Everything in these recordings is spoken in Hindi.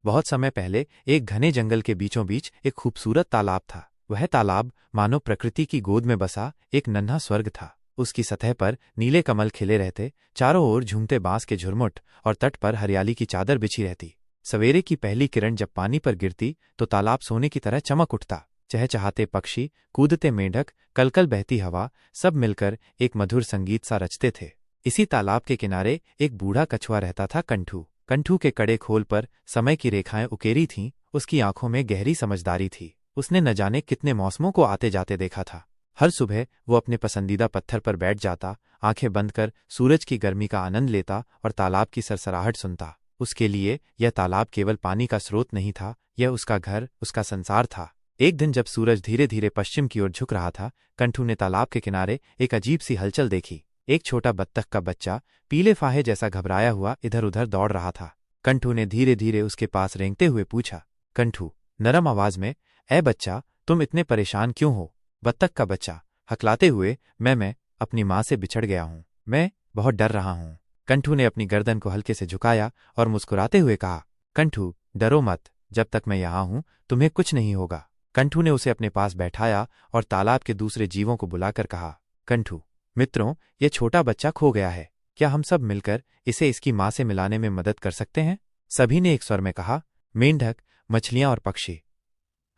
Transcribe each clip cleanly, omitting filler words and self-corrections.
बहुत समय पहले एक घने जंगल के बीचों बीच एक खूबसूरत तालाब था। वह तालाब मानो प्रकृति की गोद में बसा एक नन्हा स्वर्ग था। उसकी सतह पर नीले कमल खिले रहते, चारों ओर झूमते बांस के झुरमुट और तट पर हरियाली की चादर बिछी रहती। सवेरे की पहली किरण जब पानी पर गिरती तो तालाब सोने की तरह चमक उठता। चहचहाते पक्षी, कूदते मेंढक, कलकल बहती हवा, सब मिलकर एक मधुर संगीत सा रचते थे। इसी तालाब के किनारे एक बूढ़ा कछुआ रहता था, कंठू। कंठू के कड़े खोल पर समय की रेखाएं उकेरी थीं, उसकी आंखों में गहरी समझदारी थी। उसने न जाने कितने मौसमों को आते जाते देखा था। हर सुबह वो अपने पसंदीदा पत्थर पर बैठ जाता, आंखें बंद कर सूरज की गर्मी का आनंद लेता और तालाब की सरसराहट सुनता। उसके लिए यह तालाब केवल पानी का स्रोत नहीं था, यह उसका घर, उसका संसार था। एक दिन जब सूरज धीरे धीरे पश्चिम की ओर झुक रहा था, कंठू ने तालाब के किनारे एक अजीब सी हलचल देखी। एक छोटा बत्तख का बच्चा पीले फाहे जैसा घबराया हुआ इधर उधर दौड़ रहा था। कंठू ने धीरे धीरे उसके पास रेंगते हुए पूछा, कंठू, नरम आवाज में, ए बच्चा, तुम इतने परेशान क्यों हो? बत्तख का बच्चा हकलाते हुए, मैं अपनी माँ से बिछड़ गया हूँ, मैं बहुत डर रहा हूँ। कंठू ने अपनी गर्दन को हल्के से झुकाया और मुस्कुराते हुए कहा, कंठू, डरो मत, जब तक मैं यहाँ हूँ तुम्हें कुछ नहीं होगा। कंठू ने उसे अपने पास बैठाया और तालाब के दूसरे जीवों को बुलाकर कहा, कंठू मित्रों, यह छोटा बच्चा खो गया है, क्या हम सब मिलकर इसे इसकी माँ से मिलाने में मदद कर सकते हैं? सभी ने एक स्वर में कहा, मेंढक, मछलियां और पक्षी।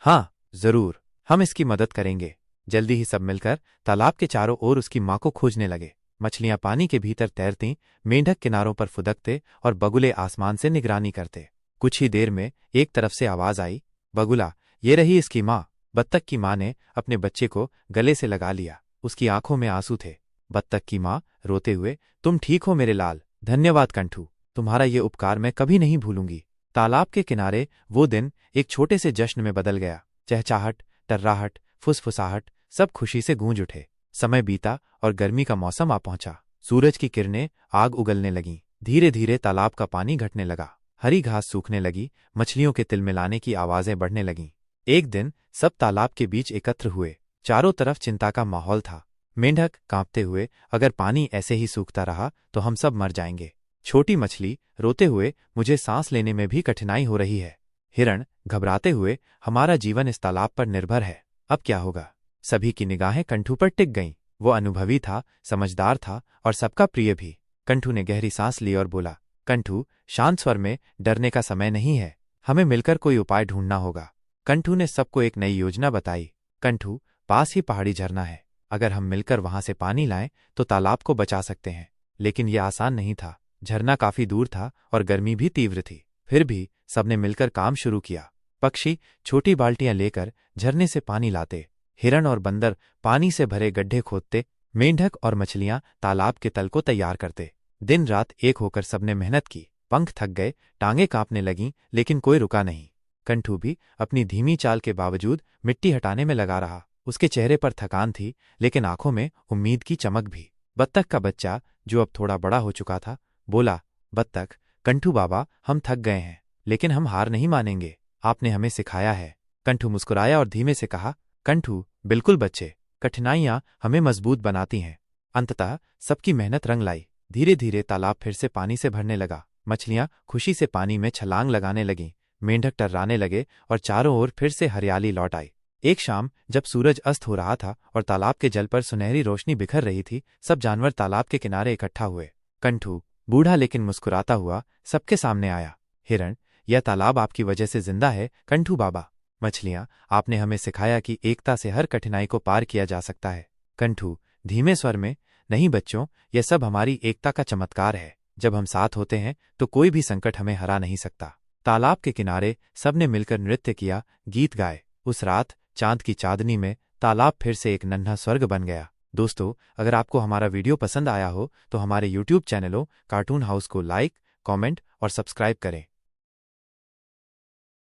हाँ जरूर, हम इसकी मदद करेंगे। जल्दी ही सब मिलकर तालाब के चारों ओर उसकी माँ को खोजने लगे। मछलियां पानी के भीतर तैरतीं, मेंढक किनारों पर फुदकते और बगुले आसमान से निगरानी करते। कुछ ही देर में एक तरफ से आवाज आई, बगुला, ये रही इसकी माँ। बत्तख की माँ ने अपने बच्चे को गले से लगा लिया, उसकी आंखों में आंसू थे। बत्तख की माँ रोते हुए, तुम ठीक हो मेरे लाल, धन्यवाद कंठू, तुम्हारा ये उपकार मैं कभी नहीं भूलूंगी। तालाब के किनारे वो दिन एक छोटे से जश्न में बदल गया। चहचाहट, टर्राहट, फुसफुसाहट, सब खुशी से गूंज उठे। समय बीता और गर्मी का मौसम आ पहुंचा। सूरज की किरणें आग उगलने लगीं। धीरे धीरे तालाब का पानी घटने लगा, हरी घास सूखने लगी, मछलियों के तिलमिलाने की आवाजें बढ़ने लगीं। एक दिन सब तालाब के बीच एकत्र हुए। चारों तरफ चिंता का माहौल था। मेंढक कांपते हुए, अगर पानी ऐसे ही सूखता रहा तो हम सब मर जाएंगे। छोटी मछली रोते हुए, मुझे सांस लेने में भी कठिनाई हो रही है। हिरण घबराते हुए, हमारा जीवन इस तालाब पर निर्भर है, अब क्या होगा? सभी की निगाहें कंठू पर टिक गईं। वो अनुभवी था, समझदार था और सबका प्रिय भी। कंठू ने गहरी सांस ली और बोला, कंठू, शांत स्वर में, डरने का समय नहीं है, हमें मिलकर कोई उपाय ढूंढना होगा। कंठू ने सबको एक नई योजना बताई। कंठू, पास ही पहाड़ी झरना है, अगर हम मिलकर वहां से पानी लाएं तो तालाब को बचा सकते हैं। लेकिन यह आसान नहीं था। झरना काफी दूर था और गर्मी भी तीव्र थी। फिर भी सबने मिलकर काम शुरू किया। पक्षी छोटी बाल्टियां लेकर झरने से पानी लाते, हिरण और बंदर पानी से भरे गड्ढे खोदते, मेंढक और मछलियां तालाब के तल को तैयार करते। दिन रात एक होकर सबने मेहनत की। पंख थक गए, टांगें कांपने लगीं, लेकिन कोई रुका नहीं। कंठू भी अपनी धीमी चाल के बावजूद मिट्टी हटाने में लगा रहा। उसके चेहरे पर थकान थी, लेकिन आंखों में उम्मीद की चमक भी। बत्तख का बच्चा, जो अब थोड़ा बड़ा हो चुका था, बोला, बत्तख, कंठू बाबा, हम थक गए हैं, लेकिन हम हार नहीं मानेंगे, आपने हमें सिखाया है। कंठू मुस्कुराया और धीमे से कहा, कंठू, बिल्कुल बच्चे, कठिनाइयां हमें मजबूत बनाती हैं। अंततः सबकी मेहनत रंग लाई। धीरे धीरे तालाब फिर से पानी से भरने लगा। मछलियां खुशी से पानी में छलांग लगाने लगीं, मेंढक टर्राने लगे और चारों ओर फिर से हरियाली लौट आई। एक शाम जब सूरज अस्त हो रहा था और तालाब के जल पर सुनहरी रोशनी बिखर रही थी, सब जानवर तालाब के किनारे इकट्ठा हुए। कंठू, बूढ़ा लेकिन मुस्कुराता हुआ, सबके सामने आया। हिरण, यह तालाब आपकी वजह से जिंदा है कंठू बाबा। मछलियां, आपने हमें सिखाया कि एकता से हर कठिनाई को पार किया जा सकता है। कंठू धीमे स्वर में, नहीं बच्चों, यह सब हमारी एकता का चमत्कार है। जब हम साथ होते हैं तो कोई भी संकट हमें हरा नहीं सकता। तालाब के किनारे सबने मिलकर नृत्य किया, गीत गाए। उस रात चांद की चांदनी में तालाब फिर से एक नन्हा स्वर्ग बन गया। दोस्तों, अगर आपको हमारा वीडियो पसंद आया हो तो हमारे YouTube चैनलों कार्टून हाउस को लाइक, कमेंट और सब्सक्राइब करें।